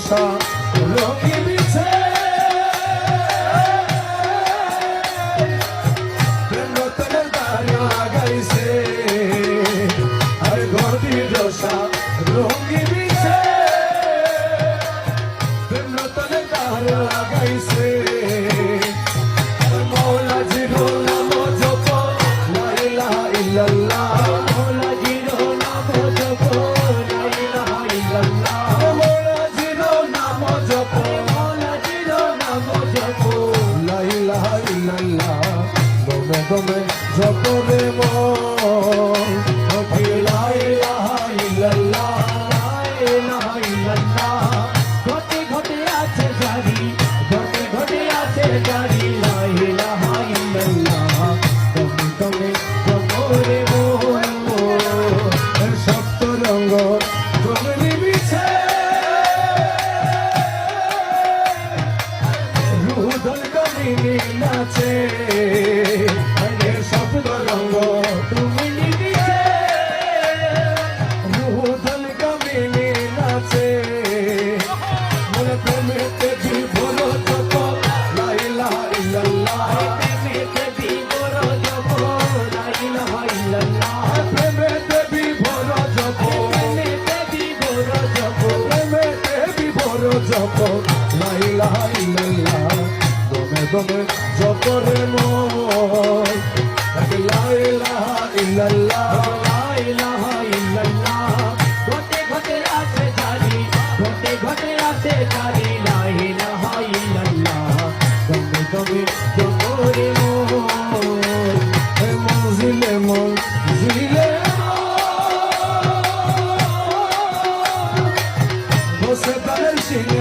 দশা রঙে বিছে প্রেম রতনের দ্বার লাগাইছে আর ঘটি দশা রঙে বিছে প্রেম রতনের দ্বার লাগাইছে মৌলা জিরো নাম জপ লা ইলাহা ইল্লাল্লাহ মৌলা জিরো নাম জপ লা ইলাহা ইল্লাল্লাহ মৌলা জিরো নাম জপ মৌলা জিরো নাম জপ লা ইলাহা ইল্লাল্লাহ দমে দমে জপ রে মন লা ইলাহা ইল্লাল্লাহ লা ইলাহা ইল্লাল্লাহ ঘটে ঘটে আছে জারি ঘটে ঘটে আছে জারি লা ইলাহা ইল্লাল্লাহ দমে দমে জপ রে মন সপ্ত রঙ্গ রঙে বিছে রুদল কমিনি নাচে সপ্ত রঙ্গ তুমি নিবিছে রুদল কমিনি নাচে মনে প্রেমেতে বিভোর জপ লা ইলাহা ইল্লাল্লাহ প্রেমেতে বিভোর জপ লা ইলাহা ইল্লাল্লাহ প্রেমেতে বিভোর জপ প্রেমেতে বিভোর জপ প্রেমেতে বিভোর জপ লা ইলাহা ইল্লাল্লাহ দমে দমে জপ রে মন লা ইলাহা ইল্লাল্লাহ লা ইলাহা ইল্লাল্লাহ ঘটে ঘটে আছে জারি ঘটে ঘটে আছে জারি লা ইলাহা ইল্লাল্লাহ দমে দমে জপ রে মন মনজিলে মনজিলে বসে তার সিনে